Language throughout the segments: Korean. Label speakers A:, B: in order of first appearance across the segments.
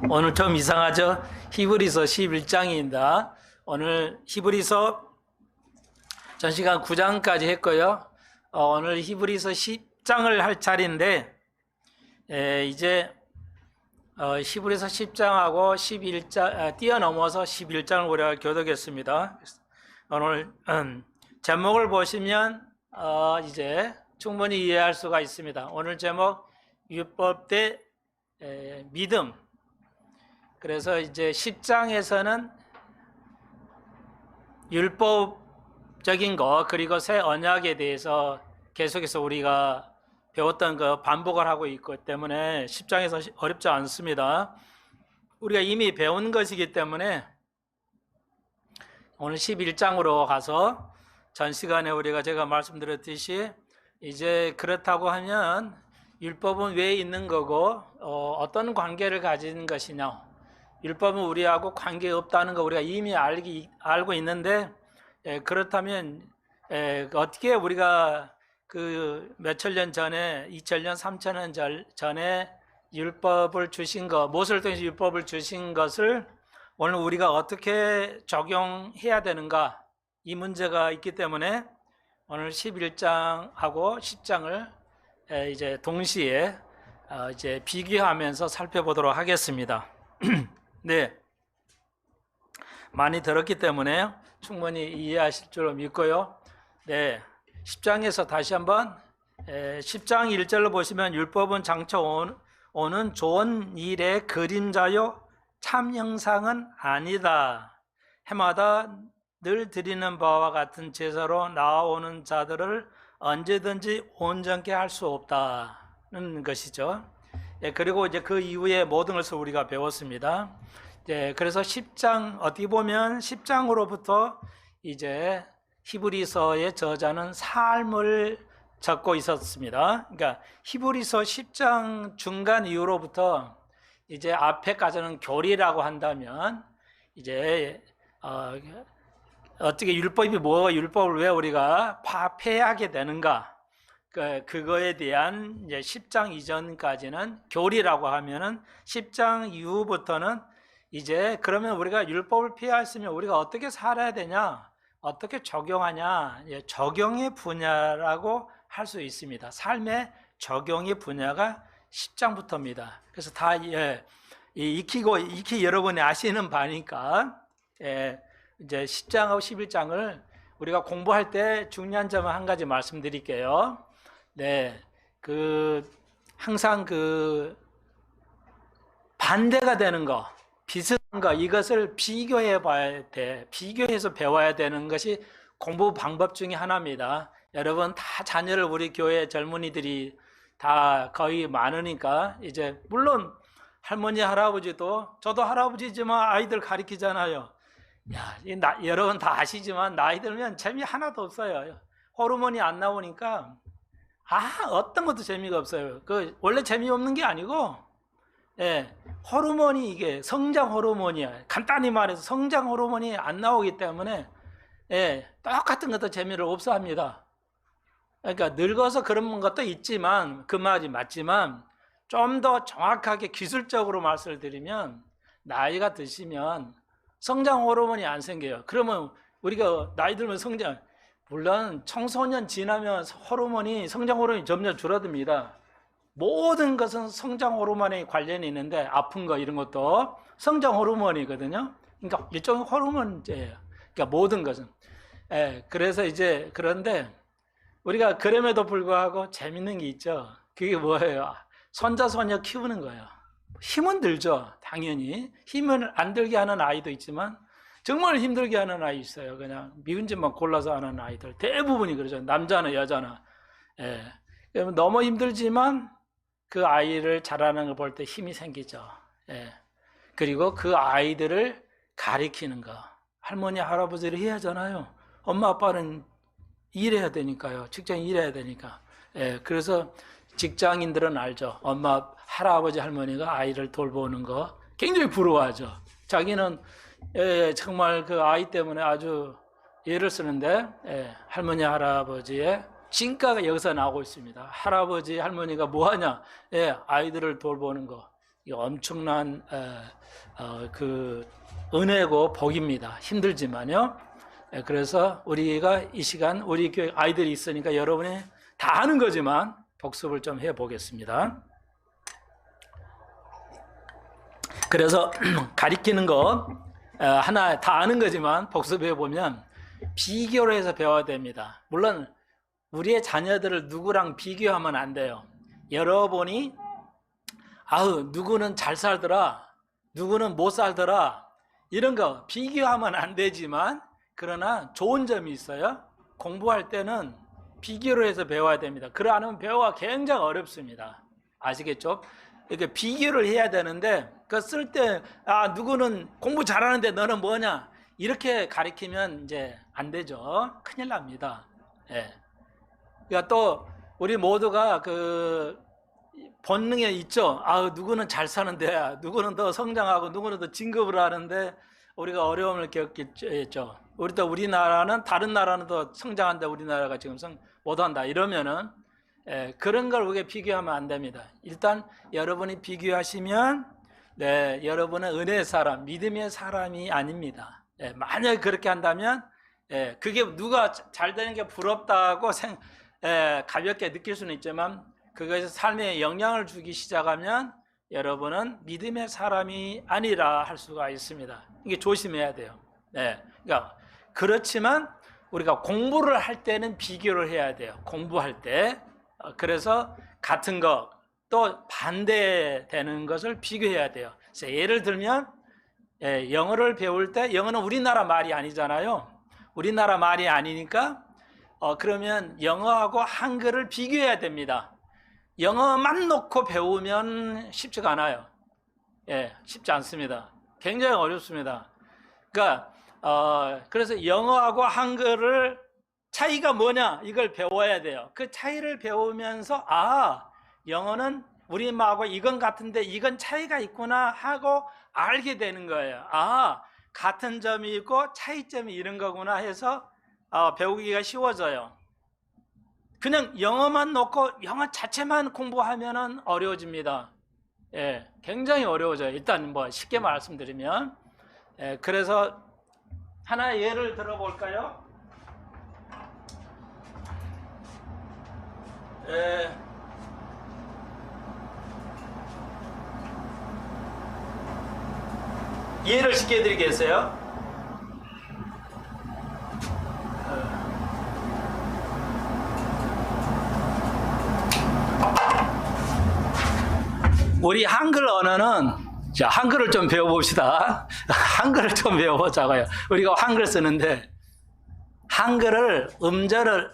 A: 오늘 좀 이상하죠? 히브리서 11장입니다. 오늘 히브리서 전 시간 9장까지 했고요. 오늘 히브리서 10장을 할 차례인데 이제 히브리서 10장하고 11장 뛰어넘어서 11장을 우리가 교독했습니다. 오늘 제목을 보시면 이제 충분히 이해할 수가 있습니다. 오늘 제목 율법 대 믿음. 그래서 이제 10장에서는 율법적인 거 그리고 새 언약에 대해서 계속해서 우리가 배웠던 거 반복을 하고 있기 때문에 10장에서 어렵지 않습니다. 우리가 이미 배운 것이기 때문에 오늘 11장으로 가서 전 시간에 제가 말씀드렸듯이 이제 그렇다고 하면 율법은 왜 있는 거고 어떤 관계를 가진 것이냐, 율법은 우리하고 관계없다는 거 우리가 이미 알고 있는데 그렇다면 어떻게 우리가 그 몇천 년 전에 2000년 3000년 전에 율법을 주신 것, 모세를 통해서 율법을 주신 것을 오늘 우리가 어떻게 적용해야 되는가, 이 문제가 있기 때문에 오늘 11장하고 10장을 이제 동시에 이제 비교하면서 살펴보도록 하겠습니다. 네, 많이 들었기 때문에 충분히 이해하실 줄 믿고요. 네, 10장에서 다시 한번 10장 1절로 보시면 율법은 장차 오는 좋은 일의 그림자요 참 형상은 아니다. 해마다 늘 드리는 바와 같은 제사로 나아오는 자들을 언제든지 온전케 할 수 없다는 것이죠. 그리고 이제 그 이후에 모든 것을 우리가 배웠습니다. 그래서 10장, 어떻게 보면 10장으로부터 이제 히브리서의 저자는 삶을 적고 있었습니다. 그러니까 히브리서 10장 중간 이후로부터 이제 앞에까지는 교리라고 한다면 이제 어떻게 율법이 뭐고 율법을 왜 우리가 파폐하게 되는가, 그거에 대한 이제 10장 이전까지는 교리라고 하면은 10장 이후부터는 이제 그러면 우리가 율법을 피했으면 우리가 어떻게 살아야 되냐, 어떻게 적용하냐, 적용의 분야라고 할 수 있습니다. 삶의 적용의 분야가 10장부터입니다. 그래서 다 익히 여러분이 아시는 바니까 이제 10장하고 11장을 우리가 공부할 때 중요한 점은 한 가지 말씀드릴게요. 네, 항상 반대가 되는 거, 비슷한 거, 이것을 비교해 봐야 돼. 비교해서 배워야 되는 것이 공부 방법 중에 하나입니다. 여러분 다 자녀를 우리 교회 젊은이들이 다 거의 많으니까 이제 물론 할머니 할아버지도, 저도 할아버지지만 아이들 가르치잖아요. 여러분 다 아시지만 나이 들면 재미 하나도 없어요. 호르몬이 안 나오니까 어떤 것도 재미가 없어요. 원래 재미없는 게 아니고 호르몬이, 이게 성장 호르몬이야. 간단히 말해서 성장 호르몬이 안 나오기 때문에 똑같은 것도 재미를 없어 합니다. 그러니까 늙어서 그런 것도 있지만, 그 말이 맞지만 좀 더 정확하게 기술적으로 말씀을 드리면 나이가 드시면 성장 호르몬이 안 생겨요. 그러면 우리가 나이 들면 물론 청소년 지나면 성장 호르몬이 점점 줄어듭니다. 모든 것은 성장 호르몬에 관련이 있는데, 아픈 거 이런 것도 성장 호르몬이거든요. 그러니까 일종의 호르몬제예요. 그러니까 모든 것은. 그래서 이제 그런데 우리가 그럼에도 불구하고 재밌는 게 있죠. 그게 뭐예요? 손자손녀 키우는 거예요. 힘은 들죠, 당연히. 힘을 안 들게 하는 아이도 있지만 정말 힘들게 하는 아이 있어요. 그냥 미운 짓만 골라서 하는 아이들 대부분이 그러죠. 남자나 여자나. 너무 힘들지만 그 아이를 자라는 걸 볼 때 힘이 생기죠. 그리고 그 아이들을 가리키는 거, 할머니 할아버지를 해야 하잖아요. 엄마 아빠는 일해야 되니까요. 직장 일해야 되니까. 그래서 직장인들은 알죠. 엄마 할아버지 할머니가 아이를 돌보는 거 굉장히 부러워하죠. 자기는 정말 그 아이 때문에 아주 예를 쓰는데 할머니 할아버지의 진가가 여기서 나오고 있습니다. 할아버지 할머니가 뭐하냐? 아이들을 돌보는 거. 엄청난 그 은혜고 복입니다. 힘들지만요. 그래서 우리가 이 시간 우리 교회 아이들이 있으니까 여러분이 다 아는 거지만 복습을 좀 해보겠습니다. 그래서 가리키는 거 하나 다 아는 거지만 복습해 보면 비교를 해서 배워야 됩니다. 물론 우리의 자녀들을 누구랑 비교하면 안 돼요. 여러분이 누구는 잘 살더라, 누구는 못 살더라, 이런 거 비교하면 안 되지만, 그러나 좋은 점이 있어요. 공부할 때는 비교를 해서 배워야 됩니다. 그러지 않으면 배우기가 굉장히 어렵습니다. 아시겠죠? 이렇게 비교를 해야 되는데, 그 쓸 때 누구는 공부 잘하는데 너는 뭐냐, 이렇게 가리키면 이제 안 되죠. 큰일 납니다. 예. 그러니까 또 우리 모두가 그 본능에 있죠. 누구는 잘 사는데, 누구는 더 성장하고, 누구는 더 진급을 하는데 우리가 어려움을 겪겠죠. 우리나라는 다른 나라는 더 성장한다, 우리나라가 지금 못한다, 이러면은 그런 걸 우리가 비교하면 안 됩니다. 일단 여러분이 비교하시면 여러분은 은혜의 사람, 믿음의 사람이 아닙니다. 만약에 그렇게 한다면 그게 누가 잘 되는 게 부럽다고 가볍게 느낄 수는 있지만, 그것이 삶에 영향을 주기 시작하면 여러분은 믿음의 사람이 아니라 할 수가 있습니다. 이게 조심해야 돼요. 그러니까 그렇지만 우리가 공부를 할 때는 비교를 해야 돼요. 공부할 때. 그래서 같은 거 또 반대되는 것을 비교해야 돼요. 그래서 예를 들면 영어를 배울 때, 영어는 우리나라 말이 아니잖아요. 우리나라 말이 아니니까 그러면 영어하고 한글을 비교해야 됩니다. 영어만 놓고 배우면 쉽지가 않아요. 쉽지 않습니다. 굉장히 어렵습니다. 그러니까 그래서 영어하고 한글을 차이가 뭐냐, 이걸 배워야 돼요. 그 차이를 배우면서 영어는 우리말하고 이건 같은데 이건 차이가 있구나 하고 알게 되는 거예요. 같은 점이 있고 차이점이 이런 거구나 해서 배우기가 쉬워져요. 그냥 영어만 놓고 영어 자체만 공부하면은 어려워집니다. 굉장히 어려워져요. 일단 뭐 쉽게 말씀드리면, 그래서 하나 예를 들어볼까요? 예를 쉽게 드리겠어요? 우리 한글 언어는, 자, 한글을 좀 배워봅시다. 한글을 좀 배워보자고요. 우리가 한글 쓰는데 한글을 음절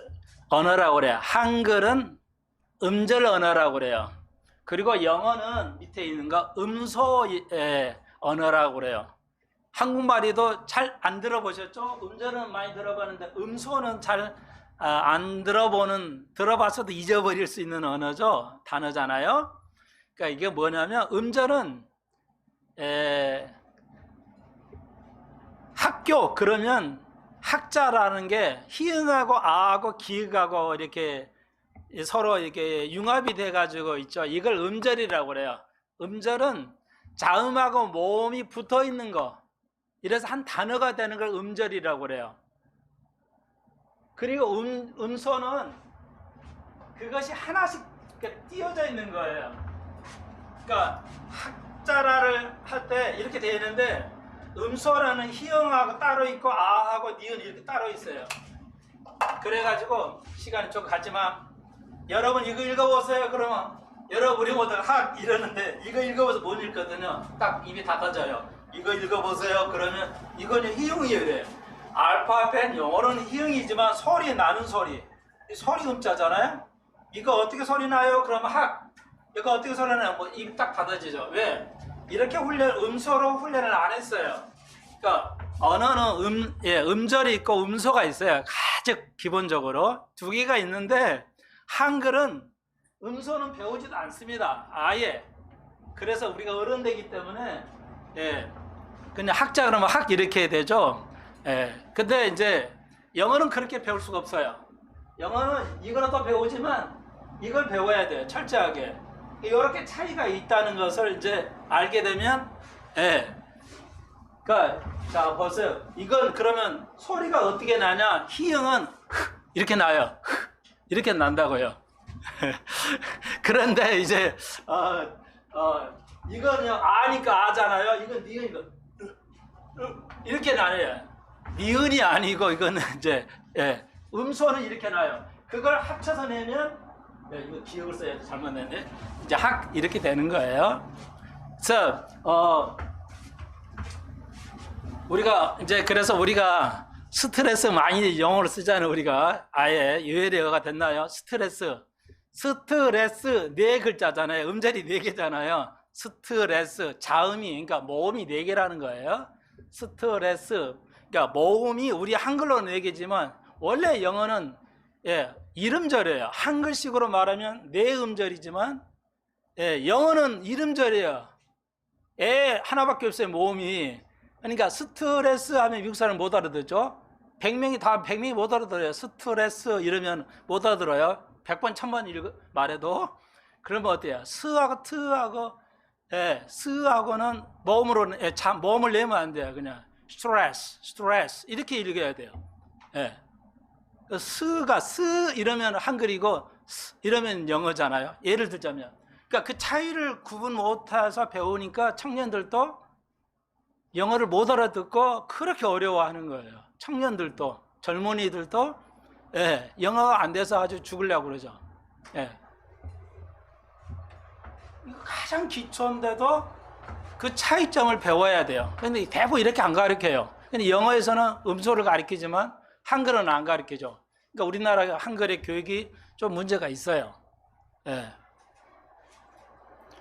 A: 언어라고 그래요. 한글은 음절 언어라고 그래요. 그리고 영어는 밑에 있는 거 음소 언어라고 그래요. 한국말이도 잘 안 들어보셨죠? 음절은 많이 들어봤는데 음소는 잘 안 들어봤어도 잊어버릴 수 있는 언어죠. 단어잖아요. 그러니까 이게 뭐냐면, 음절은 학교, 그러면 학자라는 게 희응하고 아하고 기역하고 이렇게 서로 이렇게 융합이 돼 가지고 있죠. 이걸 음절이라고 그래요. 음절은 자음하고 모음이 붙어 있는 거, 이래서 한 단어가 되는 걸 음절이라고 그래요. 그리고 음소는 그것이 하나씩 띄어져 있는 거예요. 그러니까 학자라를 할 때 이렇게 되어 있는데, 음소라는 희응하고 따로 있고 아하고 니은 이렇게 따로 있어요. 그래가지고 시간이 좀 가지만, 여러분 이거 읽어보세요. 그러면 여러분 우리 모두 학 이러는데 이거 읽어보서 못 읽거든요. 딱 입이 닫아져요. 이거 읽어보세요. 그러면 이거는 희응이에요. 그래요. 알파벳 영어로는 희응이지만 소리 나는 소리, 소리 음자잖아요. 이거 어떻게 소리 나요? 그러면 학. 이거 어떻게 소리 나요? 뭐 입이 딱 닫아지죠. 왜? 이렇게 음소로 훈련을 안 했어요. 그러니까 언어는 음절이 있고 음소가 있어요. 가장 기본적으로 두 개가 있는데, 한글은 음소는 배우지도 않습니다. 아예. 그래서 우리가 어른 되기 때문에 그냥 학자 그러면 학 이렇게 되죠. 근데 이제 영어는 그렇게 배울 수가 없어요. 영어는 이거라도 배우지만 이걸 배워야 돼요. 철저하게. 이렇게 차이가 있다는 것을 이제 알게 되면, 예. 그러니까 자 보세요. 이건 그러면 소리가 어떻게 나냐? 희응은 이렇게 나요. 이렇게 난다고요. 그런데 이제 이거는 아니까 아잖아요. 이건 니은이거 이렇게 나요. 니은이 아니고 이거는 이제 음소는 이렇게 나요. 그걸 합쳐서 내면 이거 기억을 써야 잘못 냈네. 이제 이렇게 되는 거예요. 그래서 그래서 우리가 스트레스 많이 영어로 쓰잖아요. 우리가 아예 유해례어가 됐나요? 스트레스 네 글자잖아요. 음절이 네 개잖아요. 스트레스 자음이 그러니까 모음이 네 개라는 거예요. 스트레스 그러니까 모음이 우리 한글로는 네 개지만 원래 영어는 이름절이에요. 한글식으로 말하면 네 음절이지만 영어는 이름절이에요. 하나밖에 없어요. 모음이. 그러니까 스트레스 하면 미국 사람 못 알아듣죠. 100명이 못 알아들어요. 스트레스 이러면 못 알아들어요. 100번 1000번 말해도. 그러면 어때요? 스하고 트하고 스하고는 모음을 내면 안 돼요. 그냥 스트레스 이렇게 읽어야 돼요. 스가 스 이러면 한글이고 이러면 영어잖아요. 예를 들자면 그러니까 그 차이를 구분 못해서 배우니까 청년들도 영어를 못 알아듣고 그렇게 어려워하는 거예요. 청년들도 젊은이들도 영어가 안 돼서 아주 죽으려고 그러죠. 가장 기초인데도 그 차이점을 배워야 돼요. 그런데 대부분 이렇게 안 가르쳐요. 근데 영어에서는 음소를 가르치지만 한글은 안 가르쳐줘. 그러니까 우리나라 한글의 교육이 좀 문제가 있어요.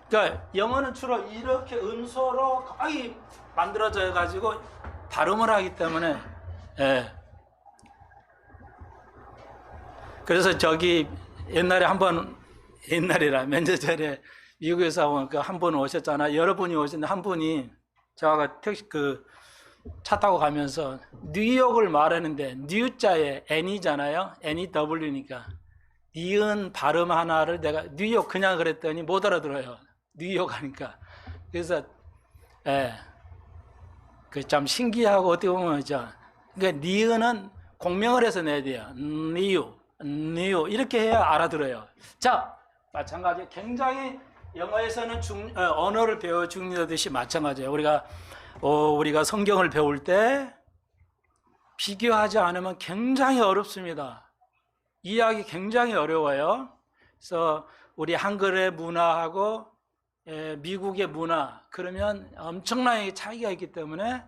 A: 그러니까 영어는 주로 이렇게 음소로 거의 만들어져 가지고 발음을 하기 때문에 그래서 저기 옛날이라 몇 년 전에 미국에서 한 분 오셨잖아요. 여러 분이 오셨는데 한 분이 저가 차 타고 가면서 뉴욕을 말하는데 뉴자에 N이잖아요. NEW니까 니은 발음 하나를 내가 뉴욕 그냥 그랬더니 못 알아들어요. 뉴욕 하니까. 그래서 그 참 신기하고 어떻게 보면 그러니까 니은은 공명을 해서 내야 돼요. 뉴 이렇게 해야 알아들어요. 자, 마찬가지. 굉장히 영어에서는 언어를 배워 중요하듯이 마찬가지예요. 우리가 성경을 배울 때 비교하지 않으면 굉장히 어렵습니다. 이해하기 굉장히 어려워요. 그래서 우리 한글의 문화하고 미국의 문화 그러면 엄청나게 차이가 있기 때문에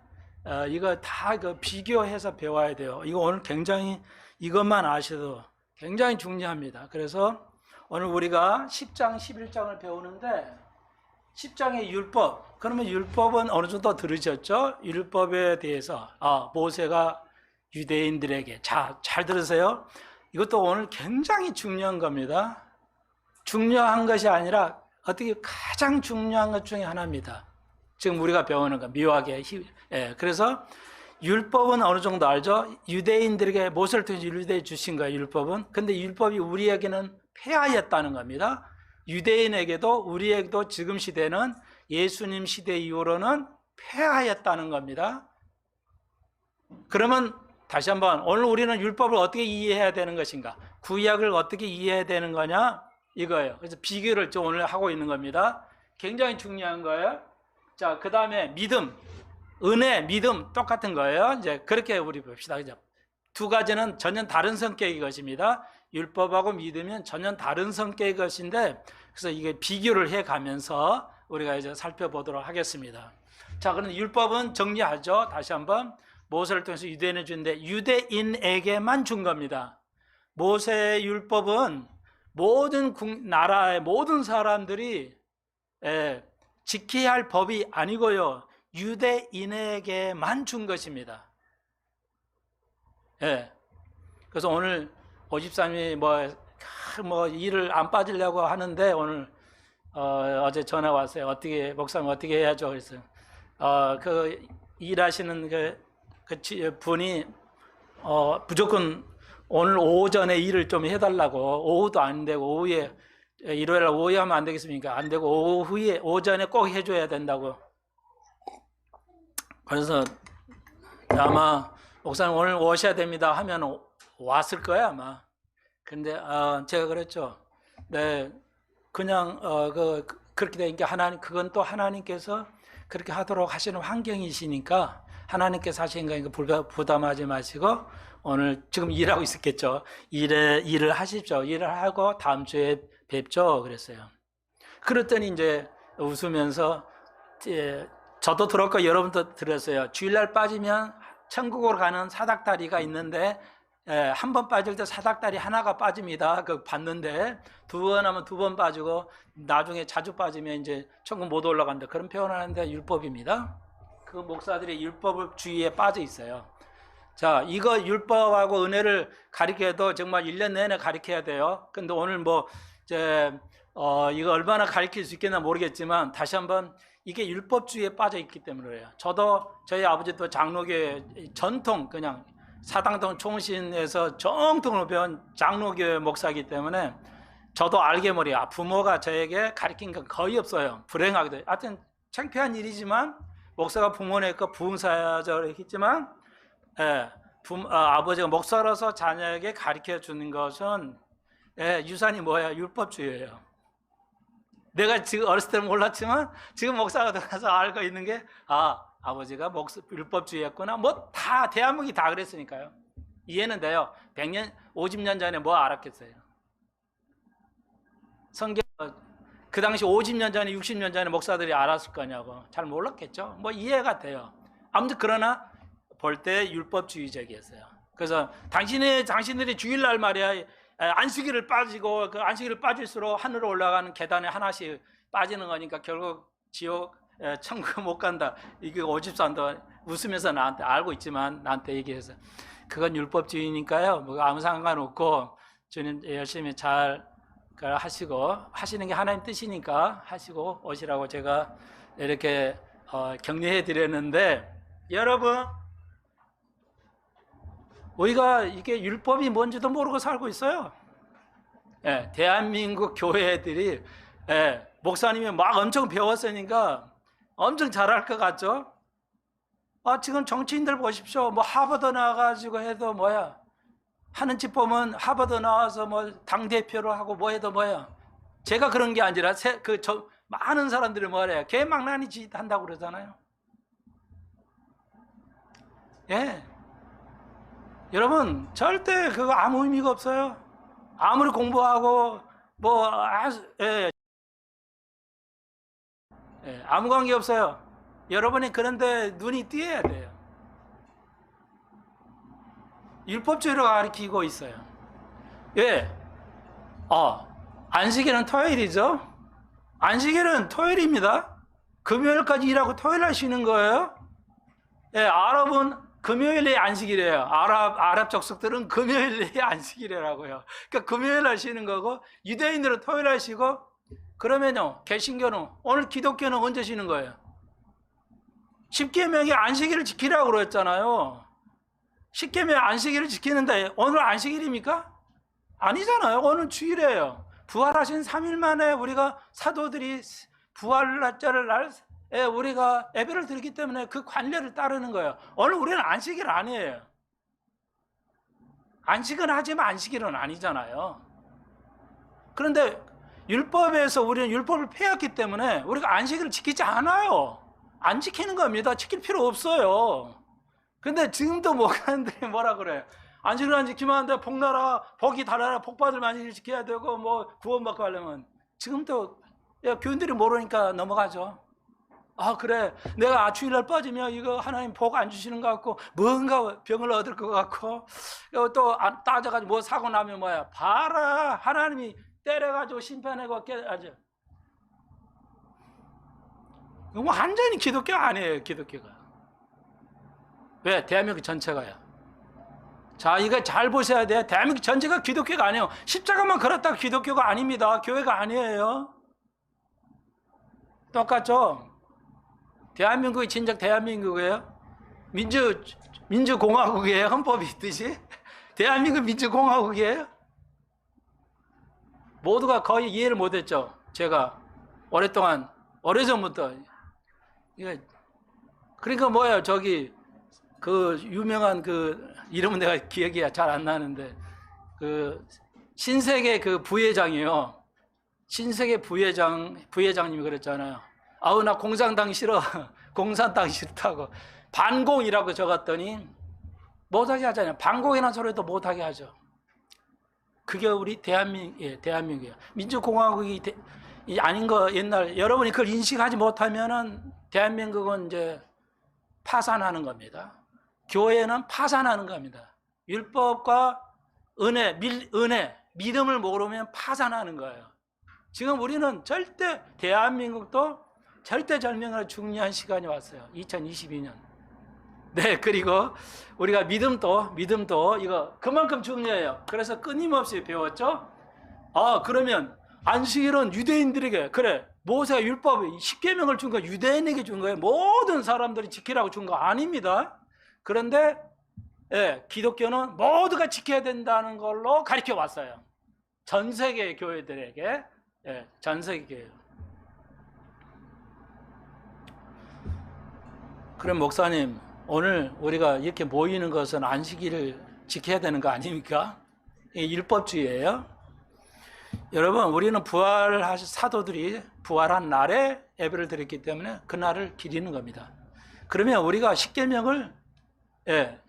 A: 이거 다 비교해서 배워야 돼요. 이거 오늘 굉장히 이것만 아셔도 굉장히 중요합니다. 그래서 오늘 우리가 10장, 11장을 배우는데 10장의 율법. 그러면 율법은 어느 정도 들으셨죠? 율법에 대해서 모세가 유대인들에게 잘 들으세요. 이것도 오늘 굉장히 중요한 겁니다. 중요한 것이 아니라 어떻게 가장 중요한 것 중에 하나입니다. 지금 우리가 배우는 거 묘하게. 그래서 율법은 어느 정도 알죠? 유대인들에게 모세를 통해서 율법에 주신 거예요. 율법은. 근데 율법이 우리에게는 폐하였다는 겁니다. 유대인에게도 우리에게도 지금 시대는 예수님 시대 이후로는 폐하였다는 겁니다. 그러면 다시 한번 오늘 우리는 율법을 어떻게 이해해야 되는 것인가? 구약을 어떻게 이해해야 되는 거냐? 이거예요. 그래서 비교를 오늘 하고 있는 겁니다. 굉장히 중요한 거예요. 자, 그 다음에 믿음, 은혜, 믿음 똑같은 거예요. 이제 그렇게 우리 봅시다. 그죠? 두 가지는 전혀 다른 성격의 것입니다. 율법하고 믿으면 전혀 다른 성격의 것인데, 그래서 이게 비교를 해 가면서 우리가 이제 살펴보도록 하겠습니다. 자, 그럼 율법은 정리하죠. 다시 한번 모세를 통해서 유대인에 주는데 유대인에게만 준 겁니다. 모세의 율법은 모든 나라의 모든 사람들이 지켜야 할 법이 아니고요. 유대인에게만 준 것입니다. 그래서 오늘 오집사님이 뭐 일을 안 빠지려고 하는데 오늘 어제 전화 왔어요. 어떻게 목사님 어떻게 해야죠? 그래서 그 일하시는 그 분이 무조건 오늘 오전에 일을 좀 해달라고. 오후도 안 되고 오후에 일요일 날 오후에 하면 안 되겠습니까? 안 되고 오전에 꼭 해줘야 된다고. 그래서 아마 목사님 오늘 오셔야 됩니다 하면 왔을 거야 아마. 근데 제가 그랬죠. 네, 그냥 그렇게 되니까 그건 또 하나님께서 그렇게 하도록 하시는 환경이시니까 하나님께서 하신 거니까 부담하지 마시고 오늘 지금 일하고 있었겠죠. 일을 하십시오. 일을 하고 다음 주에 뵙죠. 그랬어요. 그랬더니 이제 웃으면서 저도 들었고 여러분도 들었어요. 주일날 빠지면 천국으로 가는 사닥다리가 있는데 한 번 빠질 때 사닥다리 하나가 빠집니다. 그 봤는데 두 번 하면 두 번 빠지고 나중에 자주 빠지면 이제 천국 못 올라간다. 그런 표현을 하는데 율법입니다. 그 목사들이 율법 주의에 빠져 있어요. 자, 이거 율법하고 은혜를 가르쳐도 정말 1년 내내 가르쳐야 돼요. 근데 오늘 이거 얼마나 가르칠 수 있겠나 모르겠지만 다시 한번 이게 율법주의에 빠져 있기 때문에 그래요. 저도 저희 아버지도 장로교회 전통 그냥 사당동 총신에서 정통으로 배운 장로교회 목사이기 때문에 저도 알게 모르게 부모가 저에게 가르친 건 거의 없어요. 불행하게도. 하여튼 창피한 일이지만 목사가 부모니까 부흥사역을 했지만 아버지가 목사로서 자녀에게 가르쳐 주는 것은 유산이 뭐야? 율법주의예요. 내가 지금 어렸을 때는 몰랐지만 지금 목사가 들어가서 알고 있는 게 아버지가 율법주의였구나. 뭐 다 대한민국이 다 그랬으니까요. 이해는 돼요. 100년, 50년 전에 뭐 알았겠어요. 성경 그 당시 50년 전에 60년 전에 목사들이 알았을 거냐고. 잘 몰랐겠죠. 뭐 이해가 돼요. 아무튼 그러나 볼 때 율법주의적이었어요. 그래서 당신들이 주일날 말이야 안식일을 빠지고 그 안식일을 빠질수록 하늘로 올라가는 계단에 하나씩 빠지는 거니까 결국 지옥 천국 못 간다. 이게 오집산도 웃으면서 나한테 알고 있지만 나한테 얘기해서 그건 율법주의니까요. 뭐 아무 상관없고 주님 열심히 잘 하시고 하시는 게 하나님 뜻이니까 하시고 오시라고 제가 이렇게 격려해 드렸는데 여러분 우리가 이게 율법이 뭔지도 모르고 살고 있어요. 대한민국 교회들이 목사님이 막 엄청 배웠으니까 엄청 잘할 것 같죠? 지금 정치인들 보십시오. 뭐 하버드 나와가지고 해도 뭐야? 하는 집 보면 하버드 나와서 뭐 당대표를 하고 뭐 해도 뭐야? 제가 그런 게 아니라 많은 사람들이 뭐래요? 개망나니 짓 한다고 그러잖아요. 여러분 절대 그거 아무 의미가 없어요. 아무리 공부하고 아무 관계 없어요. 여러분이 그런데 눈이 띄어야 돼요. 율법주의로 가르치고 있어요. 안식일은 토요일이죠. 안식일은 토요일입니다. 금요일까지 일하고 토요일날 쉬는 거예요. 아랍은 금요일에 안식일이에요. 아랍 족속들은 금요일에 안식일이라고요. 그러니까 금요일날 쉬는 거고 유대인들은 토요일날 쉬고 그러면요 개신교는 오늘 기독교는 언제 쉬는 거예요? 십계명이 안식일을 지키라고 그랬잖아요. 십계명 안식일을 지키는데 오늘 안식일입니까? 아니잖아요. 오늘 주일이에요. 부활하신 3일 만에 우리가 사도들이 부활절을 날 우리가 예배를 드리기 때문에 그 관례를 따르는 거예요. 오늘 우리는 안식일 아니에요. 안식은 하지만 안식일은 아니잖아요. 그런데 율법에서 우리는 율법을 폐했기 때문에 우리가 안식일을 지키지 않아요. 안 지키는 겁니다. 지킬 필요 없어요. 근데 지금도 목사님들이 뭐라 그래요? 안식일 안 지키면 안 돼. 복나라, 복이 달아라, 복받을 만일 지켜야 되고 뭐 구원받고 하려면 지금도 교인들이 모르니까 넘어가죠. 그래 내가 주일날 빠지면 이거 하나님 복 안 주시는 것 같고 뭔가 병을 얻을 것 같고 또 따져가지고 뭐 사고 나면 뭐야 봐라 하나님이 때려가지고 심판하고 깨야죠. 이거 완전히 기독교 아니에요. 기독교가 왜? 대한민국 전체가요. 자 이거 잘 보셔야 돼요. 대한민국 전체가 기독교가 아니에요. 십자가만 걸었다가 기독교가 아닙니다. 교회가 아니에요. 똑같죠? 대한민국이 진작 대한민국이에요? 민주공화국이에요? 헌법이 있듯이? 대한민국 민주공화국이에요? 모두가 거의 이해를 못했죠. 제가 오랫동안 오래전부터 이거 그러니까 뭐야 저기 그 유명한 그 이름은 내가 기억이 잘 안 나는데 그 신세계 그 부회장이요. 신세계 부회장님이 그랬잖아요. 아우 나 공산당 싫어. 공산당 싫다고 반공이라고 적었더니 못하게 하잖아요. 반공이라는 소리도 못하게 하죠. 그게 우리 대한민국이에요. 민주공화국이 아닌 거 옛날 여러분이 그걸 인식하지 못하면은 대한민국은 이제 파산하는 겁니다. 교회는 파산하는 겁니다. 율법과 은혜, 믿음을 모르면 파산하는 거예요. 지금 우리는 절대 대한민국도 절대절명으로 중요한 시간이 왔어요. 2022년. 네, 그리고 우리가 믿음도 이거 그만큼 중요해요. 그래서 끊임없이 배웠죠. 그러면 안식일은 유대인들에게 그래 모세가 율법이 10계명을 준 거 유대인에게 준 거예요. 모든 사람들이 지키라고 준 거 아닙니다. 그런데 기독교는 모두가 지켜야 된다는 걸로 가르쳐 왔어요. 전 세계 교회들에게 전 세계 교회. 그럼 목사님 오늘 우리가 이렇게 모이는 것은 안식일을 지켜야 되는 거 아닙니까? 율법주의예요. 여러분 우리는 부활하신 사도들이 부활한 날에 예배를 드렸기 때문에 그 날을 기리는 겁니다. 그러면 우리가 십계명을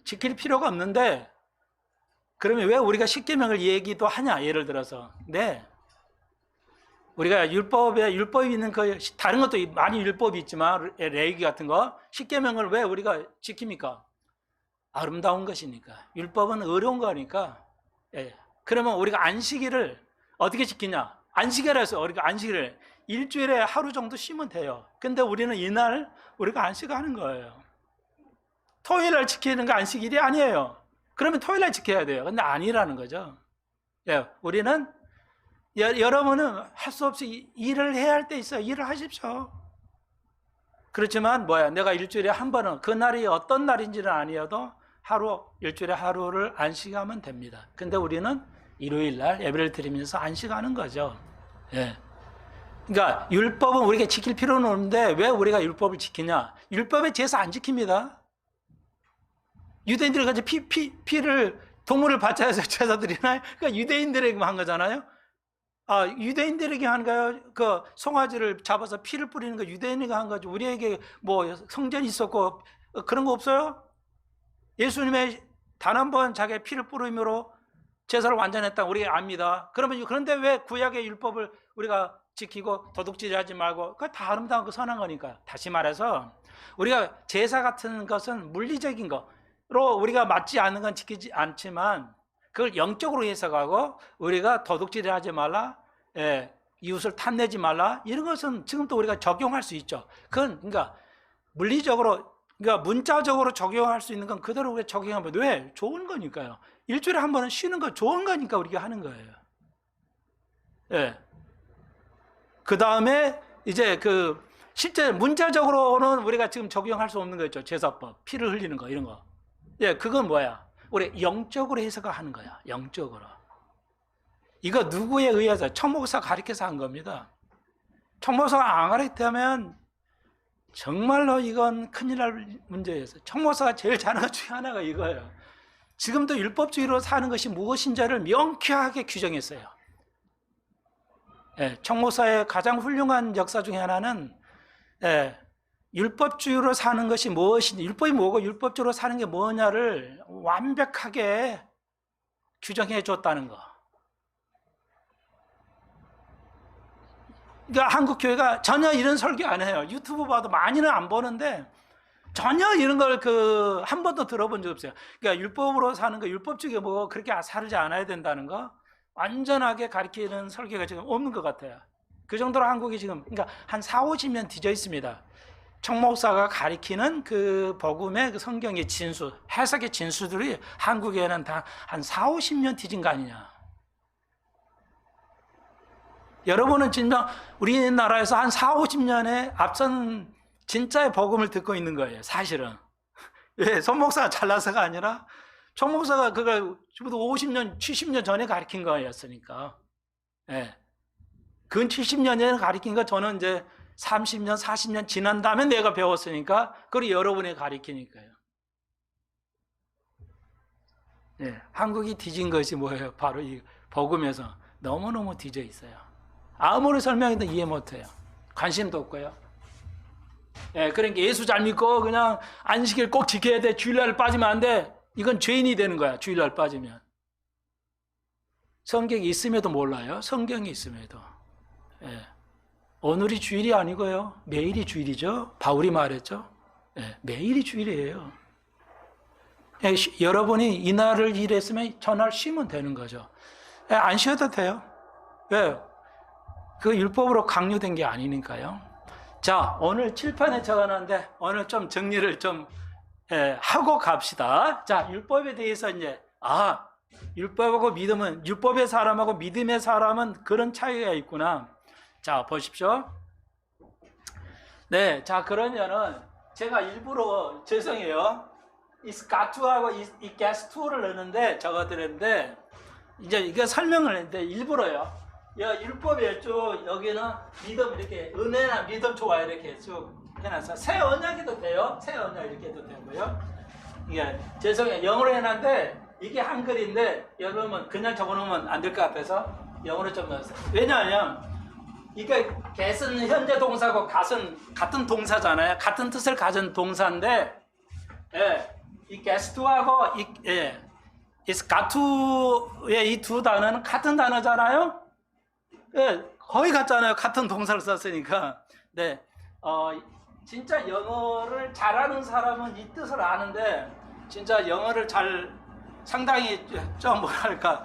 A: 지킬 필요가 없는데 그러면 왜 우리가 십계명을 얘기도 하냐? 예를 들어서 우리가 율법이 있는 그 다른 것도 많이 율법이 있지만 레위기 같은 거 십계명을 왜 우리가 지킵니까? 아름다운 것이니까. 율법은 어려운 거니까. 그러면 우리가 안식일을 어떻게 지키냐? 안식일에서 우리가 안식일을 일주일에 하루 정도 쉬면 돼요. 근데 우리는 이날 우리가 안식하는 거예요. 토요일날 지키는 거 안식일이 아니에요. 그러면 토요일날 지켜야 돼요. 근데 아니라는 거죠. 우리는 여러분은 할 수 없이 일을 해야 할 때 있어요. 일을 하십시오. 그렇지만 내가 일주일에 한 번은 그 날이 어떤 날인지는 아니어도 일주일에 하루를 안식하면 됩니다. 근데 우리는 일요일 날 예배를 드리면서 안식하는 거죠. 그러니까 율법은 우리가 지킬 필요는 없는데 왜 우리가 율법을 지키냐? 율법에 제사 안 지킵니다. 유대인들이 가서 피를 동물을 바쳐야 해서 제사 드리나요? 그러니까 유대인들에게만 한 거잖아요. 유대인들에게 한 거예요. 그 송아지를 잡아서 피를 뿌리는 거 유대인에게 한 거죠. 우리에게 성전이 있었고 그런 거 없어요? 예수님의 단 한 번 자기의 피를 뿌림으로 제사를 완전했다 우리가 압니다. 그런데 왜 구약의 율법을 우리가 지키고 도둑질하지 말고 그거 다 아름다운 거 선한 거니까. 다시 말해서 우리가 제사 같은 것은 물리적인 거로 우리가 맞지 않는 건 지키지 않지만 그걸 영적으로 해석하고 우리가 도둑질을 하지 말라, 이웃을 탐내지 말라 이런 것은 지금도 우리가 적용할 수 있죠. 그건 그러니까 물리적으로 그러니까 문자적으로 적용할 수 있는 건 그대로 우리가 적용하면 왜? 좋은 거니까요. 일주일에 한 번은 쉬는 거 좋은 거니까 우리가 하는 거예요. 그 다음에 이제 실제 문자적으로는 우리가 지금 적용할 수 없는 거 있죠. 제사법, 피를 흘리는 거 이런 거. 그건 뭐야? 우리 영적으로 해석하는 거야. 영적으로. 이거 누구에 의해서? 청목사가 가르쳐서 한 겁니다. 청목사가 안 가르쳤다면 정말로 이건 큰일 날 문제였어요. 청목사가 제일 잘하는 것 중에 하나가 이거예요. 지금도 율법주의로 사는 것이 무엇인지를 명쾌하게 규정했어요. 청목사의 가장 훌륭한 역사 중에 하나는 율법주의로 사는 것이 무엇인지, 율법이 뭐고 율법주의로 사는 게 뭐냐를 완벽하게 규정해 줬다는 거. 그러니까 한국 교회가 전혀 이런 설교 안 해요. 유튜브 봐도 많이는 안 보는데 전혀 이런 걸 한 번도 들어본 적 없어요. 그러니까 율법으로 사는 거, 율법주의가 뭐고 그렇게 살지 않아야 된다는 거 완전하게 가르치는 설교가 지금 없는 것 같아요. 그 정도로 한국이 지금 그러니까 한 4, 50년 뒤져 있습니다. 청목사가 가리키는 그 복음의 그 성경의 진수, 해석의 진수들이 한국에는 다 한 4, 50년 뒤진 거 아니냐. 여러분은 진짜 우리나라에서 한 4, 50년에 앞선 진짜의 복음을 듣고 있는 거예요, 사실은. 왜? 손목사가 잘나서가 아니라 청목사가 그걸 50년, 70년 전에 가르친 거였으니까. 근 70년 전에 가르친 거 저는 이제 30년, 40년 지난 다음에 내가 배웠으니까, 그걸 여러분이 가르치니까요. 예, 한국이 뒤진 것이 뭐예요? 바로 이 복음에서 너무너무 뒤져 있어요. 아무리 설명해도 이해 못해요. 관심도 없고요. 예, 그러니까 예수 잘 믿고 그냥 안식일 꼭 지켜야 돼. 주일날 빠지면 안 돼. 이건 죄인이 되는 거야. 주일날 빠지면. 성경이 있음에도 몰라요. 성경이 있음에도. 예. 오늘이 주일이 아니고요. 매일이 주일이죠. 바울이 말했죠. 예, 매일이 주일이에요. 예, 여러분이 이날을 일했으면 전날 쉬면 되는 거죠. 예, 안 쉬어도 돼요. 왜? 그 율법으로 강요된 게 아니니까요. 자, 오늘 칠판에 적어놨는데 오늘 좀 정리를 좀 하고 갑시다. 자, 율법에 대해서 이제 율법하고 믿음은, 율법의 사람하고 믿음의 사람은 그런 차이가 있구나. 자, 보십시오. 네, 자, 그러면은 제가 일부러 죄송해요. 이 가투하고 이 게스투를 넣는데 적어드렸는데, 이제 이거 설명을 했는데 일부러요. 율법에 쭉 여기는 믿음 이렇게 은혜나 믿음 좋아 이렇게 쭉 해놨어. 새 언약에도 돼요. 새 언약 이렇게 해도 되고요. 이게 죄송해요. 영어로 해놨는데 이게 한글인데 여러분 그냥 적어놓으면 안 될 것 같아서 영어로 좀 넣었어요. 왜냐하면 이게 get은 현재 동사고 gat은 같은 동사잖아요. 같은 뜻을 가진 동사인데, 예, 이 get하고 이 gat의 이 두 단어는 같은 단어잖아요. 예, 거의 같잖아요. 같은 동사를 썼으니까. 네, 진짜 영어를 잘하는 사람은 이 뜻을 아는데, 진짜 영어를 상당히 좀 뭐랄까,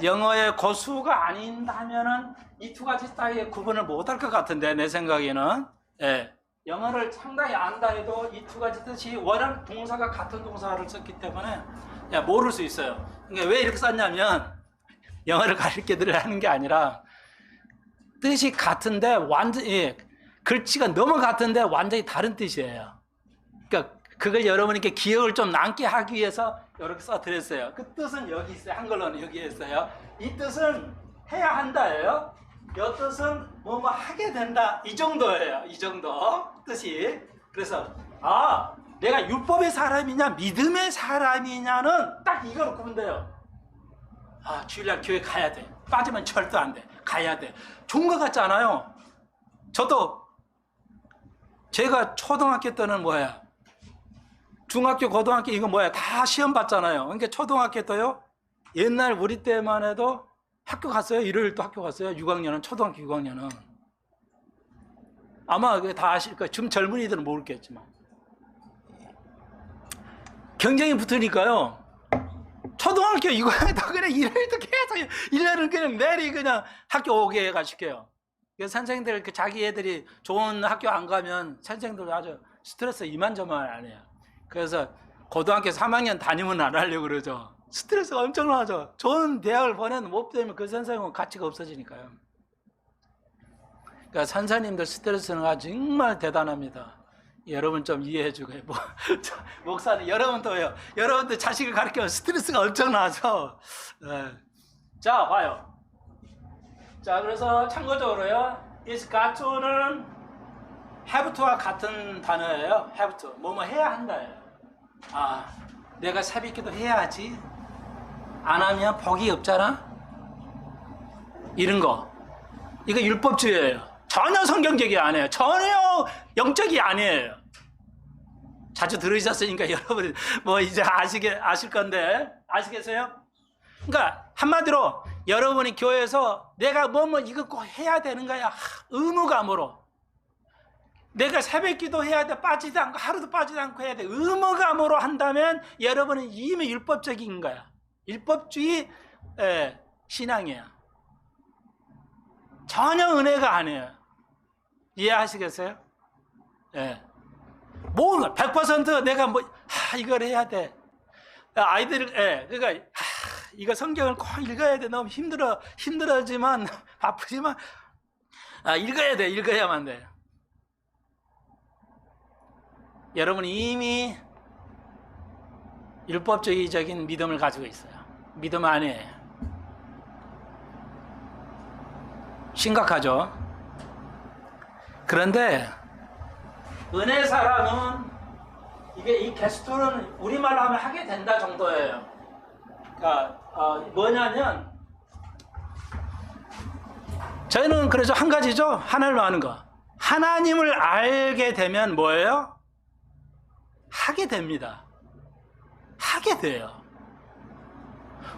A: 영어의 고수가 아닌다면은 이 두 가지 사이에 구분을 못할 것 같은데, 내 생각에는. 영어를 상당히 안다 해도 이 두 가지 뜻이 워낙 동사가 같은 동사를 썼기 때문에 모를 수 있어요. 그러니까 왜 이렇게 썼냐면, 영어를 가르쳐드리려는 게 아니라, 뜻이 같은데 완전히 글씨가 너무 같은데 완전히 다른 뜻이에요. 그러니까 그걸 여러분에게 기억을 좀 남게 하기 위해서 이렇게 써드렸어요. 그 뜻은 여기 있어요. 한글로는 여기에 있어요. 이 뜻은 해야 한다예요. 이 뜻은 뭐뭐 하게 된다. 이 정도예요. 이 정도 뜻이. 그래서 내가 율법의 사람이냐 믿음의 사람이냐는 딱 이거로 구분돼요. 주일날 교회 가야 돼. 빠지면 절대 안 돼. 가야 돼. 좋은 것 같지 않아요? 저도 제가 초등학교 때는 뭐야? 중학교, 고등학교 이거 뭐야? 다 시험 봤잖아요. 그러니까 초등학교 때요. 옛날 우리 때만 해도 학교 갔어요. 일요일도 학교 갔어요. 6학년은 초등학교 6학년은. 아마 다 아실 거예요. 지금 젊은이들은 모르겠지만. 경쟁이 붙으니까요. 초등학교 이거에도 그냥 일요일도 계속 일요일은 그냥 매일 그냥 학교 오게 시켜요. 선생님들 자기 애들이 좋은 학교 안 가면 선생님들 아주 스트레스 이만저만 안 해요. 그래서 고등학교 3학년 다니면 안 하려고 그러죠. 스트레스가 엄청나죠. 좋은 대학을 보내는 못 되면 그 선생님은 가치가 없어지니까요. 그러니까 선생님들 스트레스는 정말 대단합니다. 여러분 좀 이해해주고 목사는 여러분도요. 여러분들 자식을 가르치면 스트레스가 엄청나죠. 자, 봐요. 자, 그래서 참고적으로요. is got to는 have to와 같은 단어예요. have to. 뭐뭐 해야 한다예요. 내가 새벽기도 해야지. 안 하면 복이 없잖아. 이런 거. 이거 율법주의예요. 전혀 성경적이 아니에요. 전혀 영적이 아니에요. 자주 들으셨으니까 여러분 뭐 이제 아실 건데 아시겠어요? 그러니까 한마디로 여러분이 교회에서 내가 뭐 이거 꼭 해야 되는 거야. 의무감으로. 내가 새벽기도 해야 돼. 빠지지 않고 하루도 빠지지 않고 해야 돼. 의무감으로 한다면 여러분은 이미 율법적인 거야. 율법주의 신앙이야. 전혀 은혜가 아니에요. 이해하시겠어요? 뭐 100% 내가 이걸 해야 돼. 아이들 그러니까 이거 성경을 꼭 읽어야 돼. 너무 힘들어지만 바쁘지만 읽어야 돼. 읽어야만 돼. 여러분이 이미 율법주의적인 믿음을 가지고 있어요. 믿음 아니에요. 심각하죠. 그런데 은혜사랑은 이게 이 게스트는 우리말로 하면 하게 된다 정도예요. 그러니까 뭐냐면 저희는 그래서 한 가지죠. 하나님을 아는 거. 하나님을 알게 되면 뭐예요? 하게 됩니다. 하게 돼요.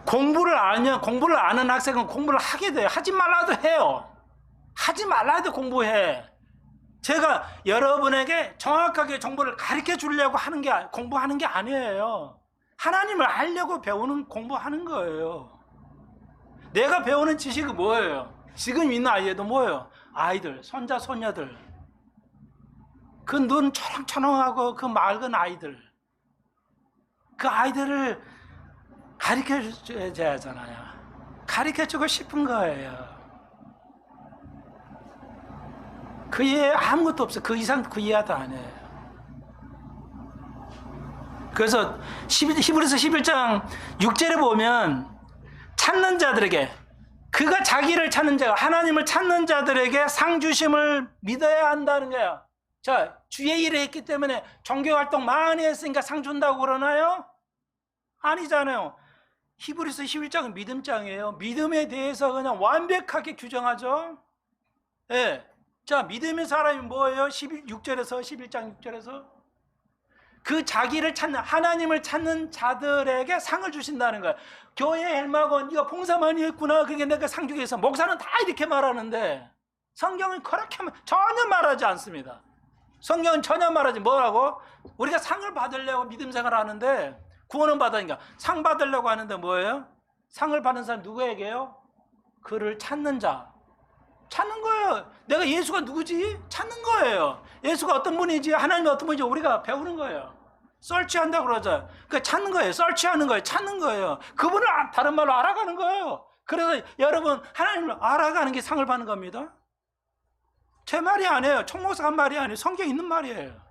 A: 공부를 아는 학생은 공부를 하게 돼요. 하지 말라도 해요. 하지 말라도 공부해. 제가 여러분에게 정확하게 정보를 가르쳐 주려고 하는 게 공부하는 게 아니에요. 하나님을 알려고 배우는 공부하는 거예요. 내가 배우는 지식이 뭐예요? 지금 있는 아이도 뭐예요? 아이들, 손자, 손녀들. 그 눈 초롱초롱하고 그 맑은 아이들. 그 아이들을 가르쳐 줘야 하잖아요. 가르쳐 주고 싶은 거예요. 그 이해 아무것도 없어. 그 이상 그 이하도 안 해요. 그래서 히브리서 11장 6절에 보면 찾는 자들에게, 그가 자기를 찾는 자, 하나님을 찾는 자들에게 상 주심을 믿어야 한다는 거예요. 자, 주의 일을 했기 때문에 종교활동 많이 했으니까 상 준다고 그러나요? 아니잖아요. 히브리서 11장은 믿음장이에요. 믿음에 대해서 그냥 완벽하게 규정하죠. 예. 자, 믿음의 사람이 뭐예요? 6절에서 11장 6절에서 그 자기를 찾는, 하나님을 찾는 자들에게 상을 주신다는 거예요. 교회 헬마건 네가 봉사 많이 했구나, 그게 내가 상 주기 위해서. 목사는 다 이렇게 말하는데 성경은 그렇게 전혀 말하지 않습니다. 성경은 전혀 말하지. 뭐라고? 우리가 상을 받으려고 믿음 생활을 하는데, 구원은 받으니까 상 받으려고 하는데 뭐예요? 상을 받는 사람 누구에게요? 그를 찾는 자. 찾는 거예요. 내가 예수가 누구지? 찾는 거예요. 예수가 어떤 분이지? 하나님이 어떤 분인지 우리가 배우는 거예요. 설치한다고 그러죠. 그러니까 찾는 거예요. 설치하는 거예요. 찾는 거예요. 그분을 다른 말로 알아가는 거예요. 그래서 여러분, 하나님을 알아가는 게 상을 받는 겁니다. 제 말이 아니에요. 총목사가 한 말이 아니에요. 성경에 있는 말이에요.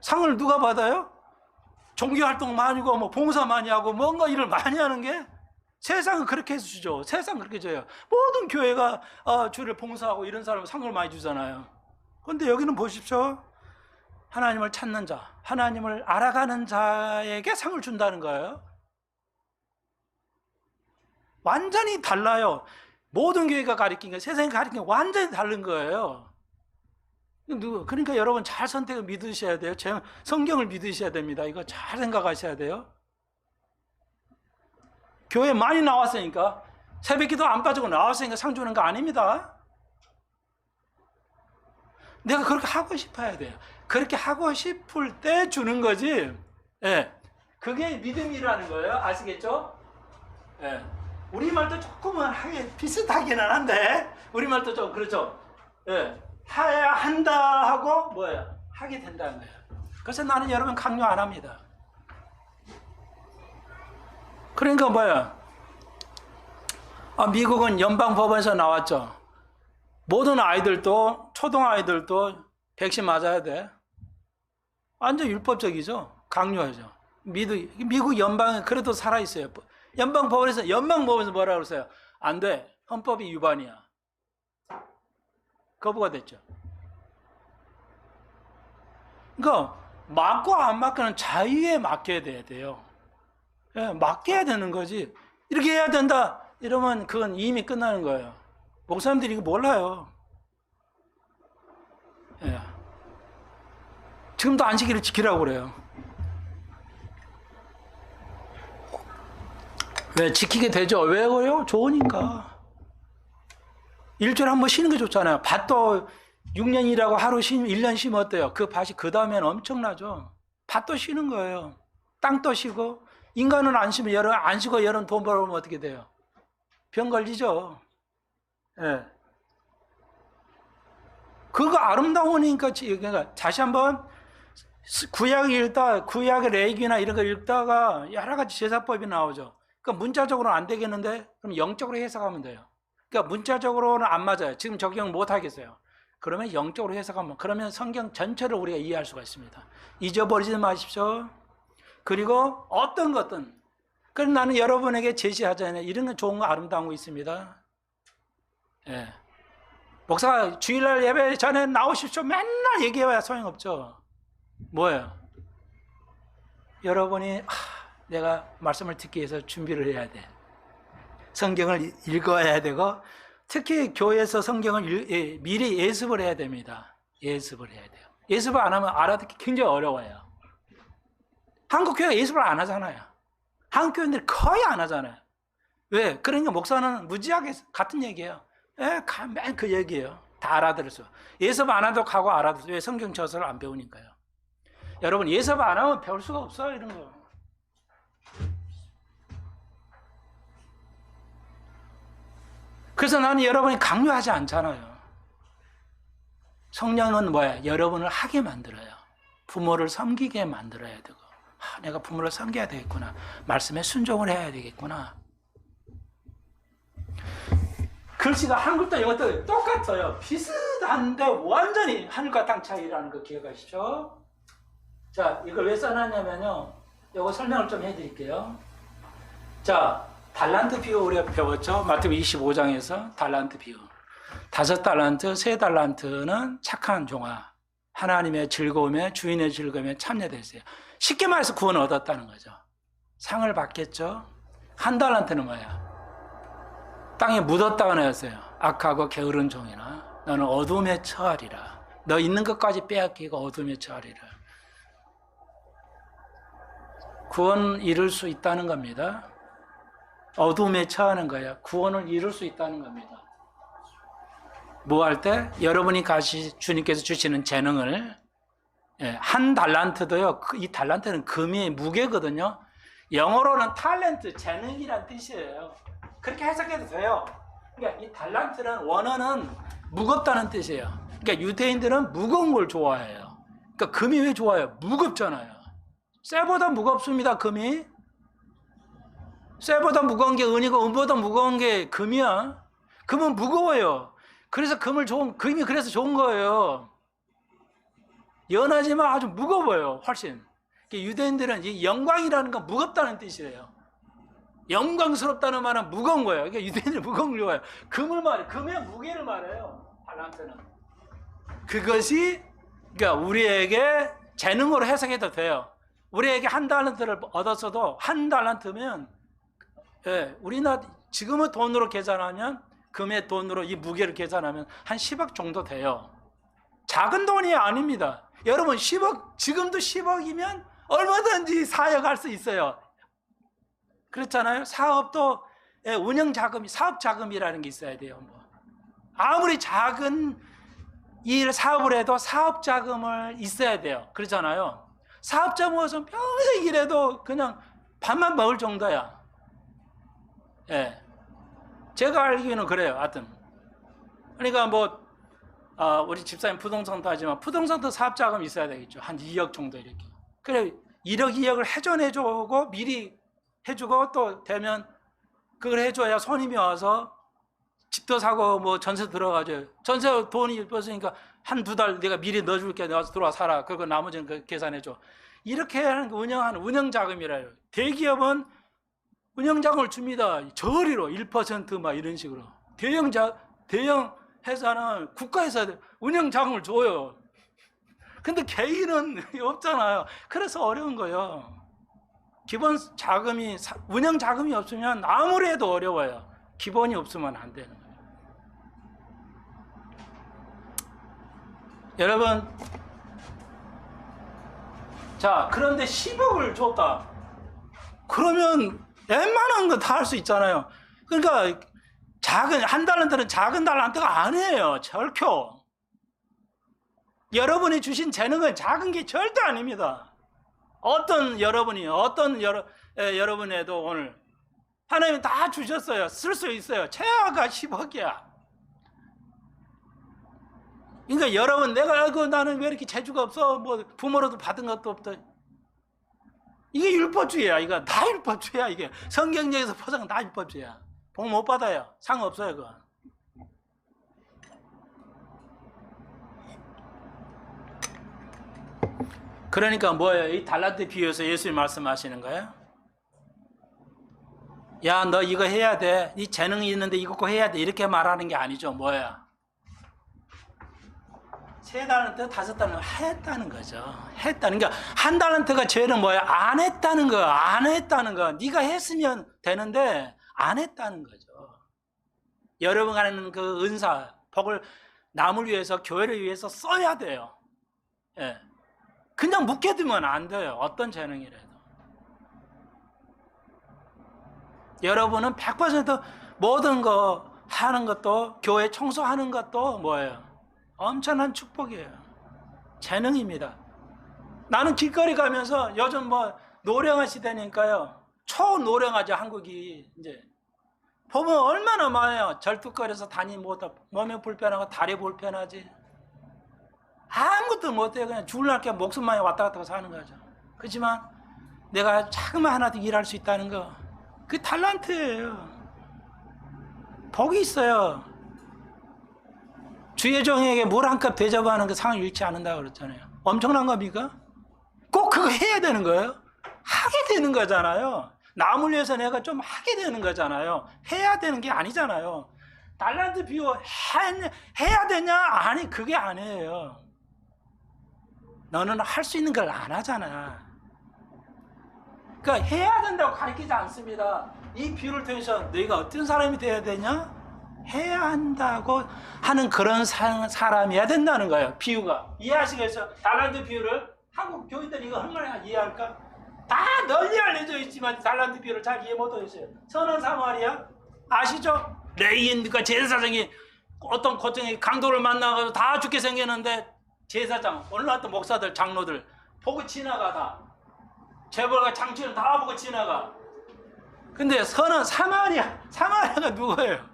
A: 상을 누가 받아요? 종교활동 많이 하고 뭐 봉사 많이 하고 뭔가 일을 많이 하는 게, 세상은 그렇게 해서 주죠. 세상은 그렇게 줘요. 모든 교회가 주를 봉사하고 이런 사람은 상을 많이 주잖아요. 그런데 여기는 보십시오. 하나님을 찾는 자, 하나님을 알아가는 자에게 상을 준다는 거예요. 완전히 달라요. 모든 교회가 가르친 게, 세상이 가르친 게 완전히 다른 거예요. 그러니까 여러분 잘 선택을 믿으셔야 돼요. 성경을 믿으셔야 됩니다. 이거 잘 생각하셔야 돼요. 교회 많이 나왔으니까, 새벽기도 안 빠지고 나왔으니까 상 주는 거 아닙니다. 내가 그렇게 하고 싶어야 돼요. 그렇게 하고 싶을 때 주는 거지. 예, 그게 믿음이라는 거예요. 아시겠죠? 예. 우리말도 조금은 하게 비슷하기는 한데, 우리말도 좀 그렇죠. 예. 해야 한다 하고 뭐예요? 하게 된다는 거예요. 그래서 나는 여러분 강요 안 합니다. 그러니까 뭐야? 미국은 연방법원에서 나왔죠. 모든 아이들도, 초등아이들도 백신 맞아야 돼. 완전 율법적이죠. 강요하죠. 미국 연방은 그래도 살아있어요. 연방법원에서 뭐라고 그랬어요? 안 돼. 헌법이 위반이야. 거부가 됐죠. 그러니까 맞고 안 맞고는 자유에 맡겨야 돼요. 예, 맡겨야 되는 거지. 이렇게 해야 된다 이러면 그건 이미 끝나는 거예요. 목사님들이 이거 몰라요. 예. 지금도 안식일을 지키라고 그래요. 왜 지키게 되죠? 왜 그래요? 좋으니까. 일주일에 한 번 쉬는 게 좋잖아요. 밭도 6년 일하고 하루 쉬면 1년 쉬면 어때요? 그 밭이 그 다음엔 엄청나죠. 밭도 쉬는 거예요. 땅도 쉬고. 인간은 안 쉬면 안 쉬고 여름 돈 벌어오면 어떻게 돼요? 병 걸리죠. 예. 그거 아름다우니까, 그러니까 다시 한번 구약 읽다, 구약의 레위기나 이런 거 읽다가 여러 가지 제사법이 나오죠. 그러니까 문자적으로는 안 되겠는데, 그럼 영적으로 해석하면 돼요. 그러니까 문자적으로는 안 맞아요. 지금 적용 못 하겠어요. 그러면 영적으로 해석하면, 그러면 성경 전체를 우리가 이해할 수가 있습니다. 잊어버리지 마십시오. 그리고 어떤 것든, 그럼 나는 여러분에게 제시하잖아요. 이런 건 좋은 거, 아름다운 거 있습니다. 예. 목사가 주일날 예배 전에 나오십시오. 맨날 얘기해봐야 소용없죠. 뭐예요? 여러분이 내가 말씀을 듣기 위해서 준비를 해야 돼. 성경을 읽어야 되고, 특히 교회에서 성경을 미리 예습을 해야 됩니다. 예습을 해야 돼요. 예습을 안 하면 알아듣기 굉장히 어려워요. 한국 교회가 예습을 안 하잖아요. 한국 교회들이 거의 안 하잖아요. 왜? 그러니까 목사는 무지하게 같은 얘기예요. 맨 그 얘기예요. 다 알아들었어. 예습 안 하도록 하고 알아들었어요. 왜? 성경 저서를 안 배우니까요. 여러분, 예습 안 하면 배울 수가 없어요, 이런 거. 그래서 나는 여러분이 강요하지 않잖아요. 성령은 뭐야? 여러분을 하게 만들어요. 부모를 섬기게 만들어야 되고, 내가 부모를 섬겨야 되겠구나. 말씀에 순종을 해야 되겠구나. 글씨가 한글도 영어도 똑같아요. 비슷한데 완전히 하늘과 땅 차이라는 거 기억하시죠? 자, 이걸 왜 써놨냐면요. 이거 설명을 좀 해드릴게요. 자, 달란트 비유 우리가 배웠죠? 마태복음 25장에서 달란트 비유. 5달란트, 3달란트는 착한 종아. 하나님의 즐거움에, 주인의 즐거움에 참여됐어요. 쉽게 말해서 구원을 얻었다는 거죠. 상을 받겠죠? 1달란트는 뭐야? 땅에 묻었다고 하였어요. 악하고 게으른 종이나 너는 어둠에 처하리라. 너 있는 것까지 빼앗기고 어둠에 처하리라. 구원 이룰 수 있다는 겁니다. 어둠에 처하는 거야. 구원을 이룰 수 있다는 겁니다. 뭐 할 때? 여러분이 주님께서 주시는 재능을 1달란트도요. 이 달란트는 금이 무게거든요. 영어로는 탤런트, 재능이란 뜻이에요. 그렇게 해석해도 돼요. 그러니까 이 달란트는 원어는 무겁다는 뜻이에요. 그러니까 유대인들은 무거운 걸 좋아해요. 그러니까 금이 왜 좋아요? 무겁잖아요. 쇠보다 무겁습니다, 금이. 쇠보다 무거운 게 은이고 은보다 무거운 게 금이야. 금은 무거워요. 그래서 금이 그래서 좋은 거예요. 연하지만 아주 무거워요, 훨씬. 그러니까 유대인들은 이 영광이라는 건 무겁다는 뜻이에요. 영광스럽다는 말은 무거운 거예요. 그러니까 유대인들은 무거운 걸 좋아해요. 금을 말해요. 금의 무게를 말해요. 달란트는. 그것이 그러니까 우리에게 재능으로 해석해도 돼요. 우리에게 1달란트를 얻었어도 1달란트면 우리나라 지금의 돈으로 계산하면 금의 돈으로 이 무게를 계산하면 한 10억 정도 돼요. 작은 돈이 아닙니다. 여러분 10억 지금도 10억이면 얼마든지 사역할 수 있어요. 그렇잖아요. 사업도 운영 자금이 사업 자금이라는 게 있어야 돼요. 아무리 작은 일 사업을 해도 사업 자금을 있어야 돼요. 그렇잖아요. 사업 자금 모아서 평생 일해도 그냥 밥만 먹을 정도야. 예. 제가 알기로는 그래요. 하여튼. 그러니까 우리 집사님 부동산도 하지만 부동산도 사업 자금이 있어야 되겠죠. 한 2억 정도 이렇게. 그래 1억 2억을 회전해주고 미리 해주고 또 되면 그걸 해줘야 손님이 와서 집도 사고 전세 들어가죠. 전세 돈이 벌었으니까 1-2달 내가 미리 넣어줄게. 내가 들어와 살아. 그리고 나머지는 계산해줘. 이렇게 하는 운영하는 운영자금이라요. 대기업은 운영자금을 줍니다. 저리로 1% 막 이런 식으로. 대형 회사는 국가에서 운영자금을 줘요. 근데 개인은 없잖아요. 그래서 어려운 거예요. 기본 자금이 운영 자금이 없으면 아무리 해도 어려워요. 기본이 없으면 안 되는 거예요. 여러분, 자 그런데 10억을 줬다. 그러면 웬만한 거 다 할 수 있잖아요. 그러니까 1달란트는 작은 달란트가 아니에요. 절표. 여러분이 주신 재능은 작은 게 절대 아닙니다. 여러분에도 오늘 하나님이 다 주셨어요. 쓸 수 있어요. 최하가 10억이야. 그러니까 여러분 내가 알고 나는 왜 이렇게 재주가 없어? 부모로도 받은 것도 없다. 이게 율법주의야. 이거 다 율법주의야. 이게 성경적에서 포장은 다 율법주의야. 복 못 받아요. 상 없어요. 그건. 그러니까 뭐예요? 이 달란트 비유에서 예수님이 말씀하시는 거예요? 야, 너 이거 해야 돼. 네 재능이 있는데 이거 꼭 해야 돼. 이렇게 말하는 게 아니죠. 뭐야? 3달란트, 5달란트 했다는 거죠. 했다는 게, 한 달란트가 죄는 뭐야? 안 했다는 거, 안 했다는 거. 네가 했으면 되는데 안 했다는 거죠. 여러분 하는 그 은사, 복을 남을 위해서, 교회를 위해서 써야 돼요. 예. 그냥 묵혀두면 안 돼요. 어떤 재능이라도. 여러분은 100% 모든 거 하는 것도, 교회 청소하는 것도 뭐예요? 엄청난 축복이에요. 재능입니다. 나는 길거리 가면서 요즘 뭐 노령화 시대니까요. 초노령화죠, 한국이. 이제 보면 얼마나 많아요. 절뚝거려서 다니 못하고, 몸이 불편하고 다리 불편하지. 아무것도 못해요. 그냥 죽을 게 목숨만 왔다 갔다 사는 거죠. 그렇지만 내가 자그마 하나도 일할 수 있다는 거, 그 달란트예요. 복이 있어요. 주의 종에게 물 한 컵 대접하는 그 상을 잃지 않는다고 그랬잖아요. 엄청난 겁니까? 꼭 그거 해야 되는 거예요? 하게 되는 거잖아요. 남을 위해서 내가 좀 하게 되는 거잖아요. 해야 되는 게 아니잖아요. 달란트 비유 해야 되냐? 아니, 그게 아니에요. 너는 할 수 있는 걸 안 하잖아. 그러니까 해야 된다고 가르치지 않습니다. 이 비유를 통해서 너희가 어떤 사람이 되어야 되냐? 해야 한다고 하는 그런 사람이어야 된다는 거예요. 비유가. 이해하시겠어요? 달란트 비유를 한국 교인들이 이거 얼마나 이해할까? 다 널리 알려져 있지만 달란트 비유를 잘 이해 못하겠어요. 선한 사마리아 아시죠? 레인과 제사장이 어떤 고통의 강도를 만나가지고 다 죽게 생겼는데, 제사장, 올라왔던 목사들, 장로들 보고 지나가다. 재벌과 장치를 다 보고 지나가. 근데 선한 사마리아가 누구예요?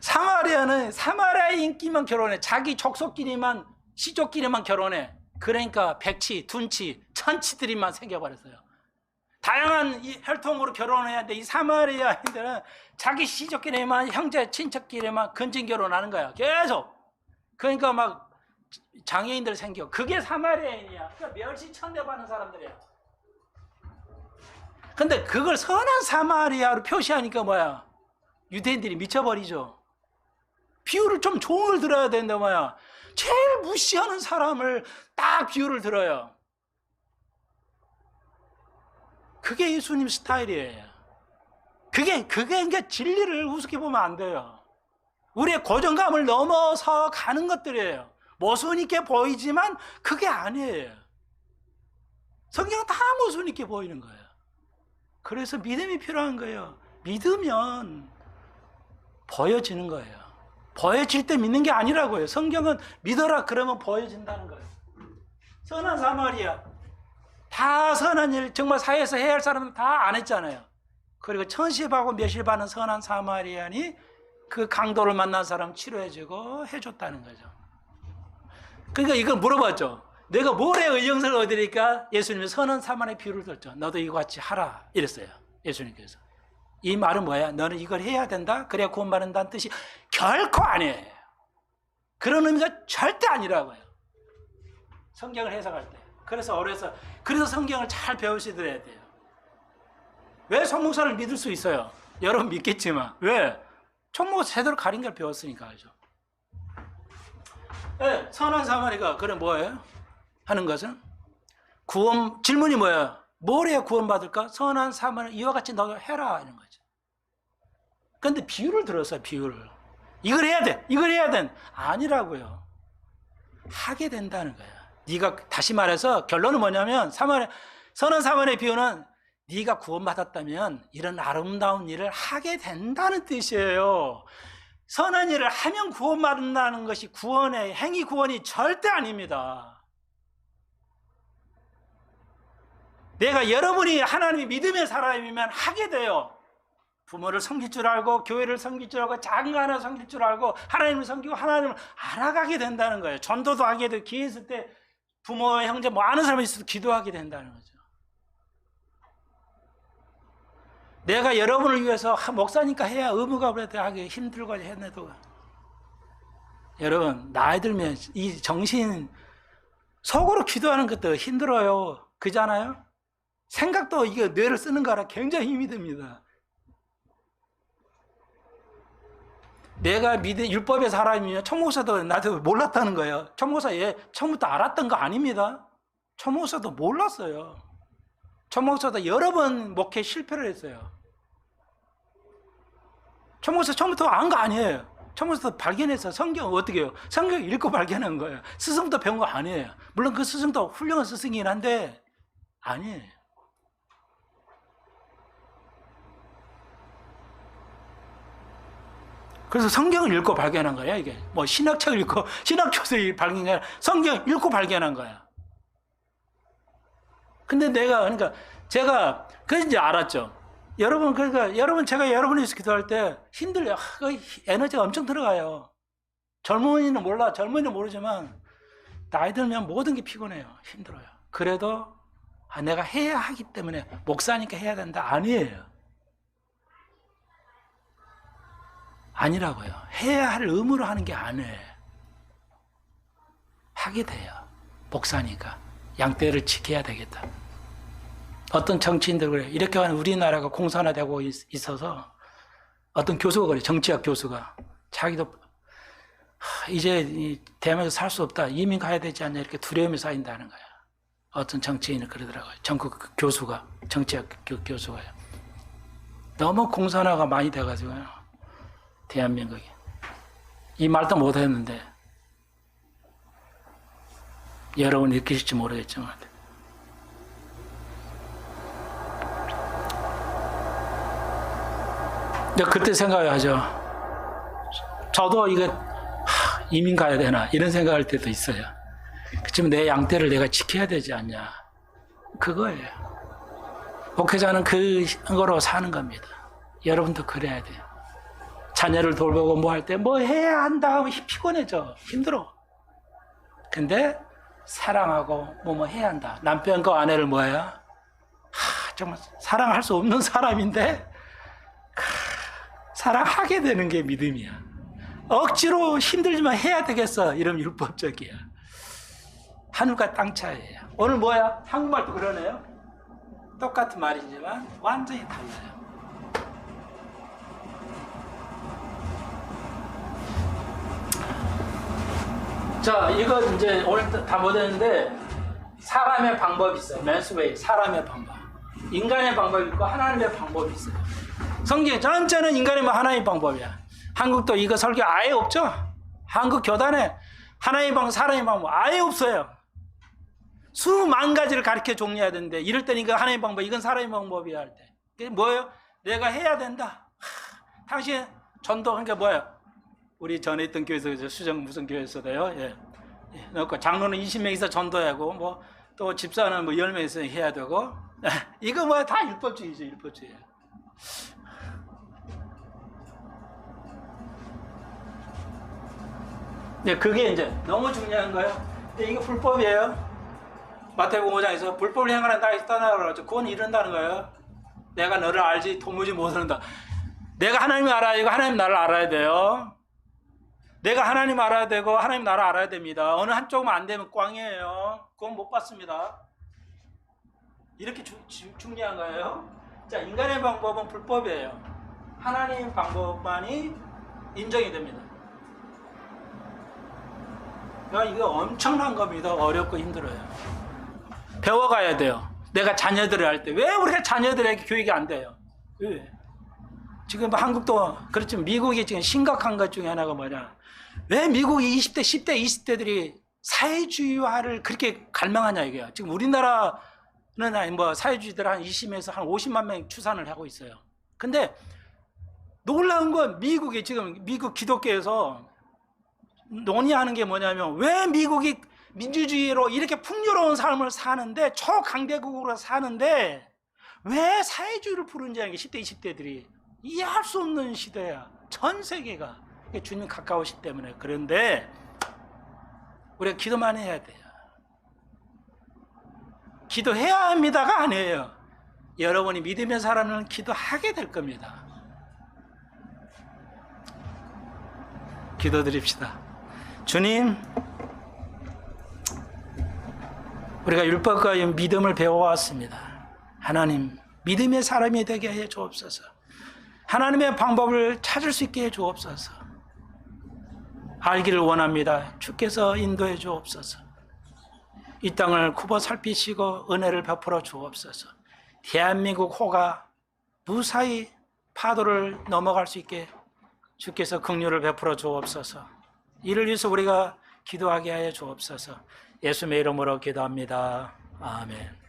A: 사마리아는 사마리아 인기만 결혼해. 자기 족속끼리만, 시족끼리만 결혼해. 그러니까 백치, 둔치, 천치들이만 생겨버렸어요. 다양한 이 혈통으로 결혼해야 돼. 이 사마리아인들은 자기 시족끼리만, 형제, 친척끼리만 근친 결혼하는 거야. 계속. 그러니까 막 장애인들 생겨. 그게 사마리아인이야. 그러니까 멸시천대받는 사람들이야. 근데 그걸 선한 사마리아로 표시하니까 뭐야? 유대인들이 미쳐버리죠. 비유를 좀 좋은 걸 들어야 된다 뭐야. 제일 무시하는 사람을 딱 비유를 들어요. 그게 예수님 스타일이에요. 그게 그러니까 진리를 우습게 보면 안 돼요. 우리의 고정감을 넘어서 가는 것들이에요. 모순 있게 보이지만 그게 아니에요. 성경은 다 모순 있게 보이는 거예요. 그래서 믿음이 필요한 거예요. 믿으면 보여지는 거예요. 보여질 때 믿는 게 아니라고요. 성경은 믿어라 그러면 보여진다는 거예요. 선한 사마리아, 다 선한 일, 정말 사회에서 해야 할 사람은 다 안 했잖아요. 그리고 천시받고 멸시받는 선한 사마리안이 그 강도를 만난 사람 치료해주고 해줬다는 거죠. 그러니까 이걸 물어봤죠. 내가 뭘에 의정서를 얻으니까 예수님이 선한 사마리아의 비유를 들었죠. 너도 이거 같이 하라 이랬어요. 예수님께서. 이 말은 뭐야? 너는 이걸 해야 된다? 그래야 구원받는다는 뜻이 결코 아니에요. 그런 의미가 절대 아니라고요. 성경을 해석할 때. 그래서 성경을 잘 배우시더라야 돼요. 왜 성목사를 믿을 수 있어요? 여러분 믿겠지만. 왜? 총무가 제대로 가린 걸 배웠으니까 알죠. 네, 선한 사마리가 그래 뭐예요? 하는 것은 질문이 뭐예요? 뭘 해야 구원받을까? 선한 사마리 이와 같이 너도 해라 이런 거죠. 그런데 비유를 들었어요. 비유를. 이걸 해야 돼. 이걸 해야 돼. 아니라고요. 하게 된다는 거예요. 네가 다시 말해서 결론은 뭐냐면 선한 사마리아의 비유는 네가 구원받았다면 이런 아름다운 일을 하게 된다는 뜻이에요. 선한 일을 하면 구원받는다는 것이 구원의 행위 구원이 절대 아닙니다. 내가 여러분이 하나님이 믿음의 사람이면 하게 돼요. 부모를 섬길 줄 알고 교회를 섬길 줄 알고 작은 거 하나 섬길 줄 알고 하나님을 섬기고 하나님을 알아가게 된다는 거예요. 전도도 하게 되고 기회 있을 때 부모, 형제 뭐 아는 사람이 있어도 기도하게 된다는 거죠. 내가 여러분을 위해서 목사니까 해야 의무가 그래도 하기 힘들고 해도 여러분 나이 들면 이 정신 속으로 기도하는 것도 힘들어요. 그잖아요? 생각도 이게 뇌를 쓰는 거라 굉장히 힘이 듭니다. 내가 믿은 율법의 사람이면 천목사도 나도 몰랐다는 거예요. 천목사 처음부터 알았던 거 아닙니다. 천목사도 몰랐어요. 천목사도 여러 번 목회 실패를 했어요. 천목사 처음부터 안 거 아니에요. 천목사도 발견해서 성경 어떻게 해요? 성경 읽고 발견한 거예요. 스승도 배운 거 아니에요. 물론 그 스승도 훌륭한 스승이긴 한데 아니에요. 그래서 성경을 읽고 발견한 거야, 이게. 뭐 신학책을 읽고 신학교에서 발견한 게 아니라 성경 읽고 발견한 거야. 근데 그러니까 제가 그래서 이제 알았죠. 여러분 제가 여러분이 기도할 때 힘들어요. 에너지가 엄청 들어가요. 젊은이는 몰라, 젊은이는 모르지만 나이 들면 모든 게 피곤해요. 힘들어요. 그래도 내가 해야 하기 때문에 목사니까 해야 된다 아니에요. 아니라고요. 해야 할 의무로 하는 게 아니에요. 하게 돼요. 목사니까 양떼를 지켜야 되겠다. 어떤 정치인들 그래요. 이렇게 하면 우리나라가 공산화되고 있어서 어떤 교수가 그래요. 정치학 교수가 자기도 이제 대한민국에서 살 수 없다. 이민 가야 되지 않냐 이렇게 두려움이 쌓인다는 거야. 어떤 정치인은 그러더라고요. 전국 교수가 정치학 교수가요. 너무 공산화가 많이 돼가지고요. 대한민국이 이 말도 못했는데 여러분 느끼실지 모르겠지만 그때 생각하죠. 저도 이거 이민 가야 되나 이런 생각할 때도 있어요. 그렇지만 내 양떼를 내가 지켜야 되지 않냐 그거예요. 목회자는 그거로 사는 겁니다. 여러분도 그래야 돼요. 자녀를 돌보고 뭐 할 때 뭐 해야 한다 하면 피곤해져. 힘들어. 근데 사랑하고 뭐 해야 한다. 남편과 아내를 뭐야? 정말 사랑할 수 없는 사람인데 사랑하게 되는 게 믿음이야. 억지로 힘들지만 해야 되겠어. 이러면 율법적이야. 하늘과 땅 차이예요. 오늘 뭐야? 한국말도 그러네요. 똑같은 말이지만 완전히 달라요. 자, 이거 이제 오늘 다 못했는데 사람의 방법이 있어요. Man's way, 사람의 방법. 인간의 방법이 있고 하나님의 방법이 있어요. 성경 전체는 인간의 하나님의 방법이야. 한국도 이거 설교 아예 없죠? 한국 교단에 하나님의 방법, 사람의 방법 아예 없어요. 수만 가지를 가르쳐 종류해야 되는데 이럴 때는 이거 하나님의 방법, 이건 사람의 방법이야 할 때. 그게 뭐예요? 내가 해야 된다. 당신 전도 그러니까 뭐예요? 우리 전에 있던 교회에서 수정 무슨 교회에서도요. 예. 그러니까 장로는 20명이서 전도하고 뭐 또 집사는 뭐 10명이서 해야 되고 이거 뭐야 다 율법주의죠. 율법주의. 네, 그게 이제 너무 중요한 거예요. 근데 이거 불법이에요. 마태복음 5장에서 불법을 행하는 나에서 떠나라고 그러죠. 그건 이런다는 거예요. 내가 너를 알지 도무지 못한다. 내가 하나님을 알아야 되고 하나님 나를 알아야 돼요. 내가 하나님 알아야 되고 하나님 나를 알아야 됩니다. 어느 한쪽만 안 되면 꽝이에요. 그건 못 받습니다. 이렇게 중요한 거예요. 자, 인간의 방법은 불법이에요. 하나님의 방법만이 인정이 됩니다. 그러니까 이거 엄청난 겁니다. 어렵고 힘들어요. 배워가야 돼요. 내가 자녀들을 할 때 왜 우리가 자녀들에게 교육이 안 돼요? 왜? 지금 한국도 그렇지만 미국이 지금 심각한 것 중에 하나가 뭐냐? 왜 미국이 20대, 10대, 20대들이 사회주의화를 그렇게 갈망하냐 이게요. 지금 우리나라는 뭐 사회주의들 한 20에서 한 50만 명 추산을 하고 있어요. 근데 놀라운 건 미국이 지금 미국 기독교에서 논의하는 게 뭐냐면 왜 미국이 민주주의로 이렇게 풍요로운 삶을 사는데 초강대국으로 사는데 왜 사회주의를 부르는지 하는 게 10대, 20대들이 이해할 수 없는 시대야. 전 세계가. 주님 가까우시기 때문에. 그런데 우리가 기도만 해야 돼요. 기도해야 합니다가 아니에요. 여러분이 믿으면 사람은 기도하게 될 겁니다. 기도드립시다. 주님, 우리가 율법과 믿음을 배워왔습니다. 하나님, 믿음의 사람이 되게 해 주옵소서. 하나님의 방법을 찾을 수 있게 해 주옵소서. 알기를 원합니다. 주께서 인도해 주옵소서. 이 땅을 굽어 살피시고 은혜를 베풀어 주옵소서. 대한민국 호가 무사히 파도를 넘어갈 수 있게 주께서 긍휼을 베풀어 주옵소서. 이를 위해서 우리가 기도하게 하여 주옵소서. 예수님의 이름으로 기도합니다. 아멘.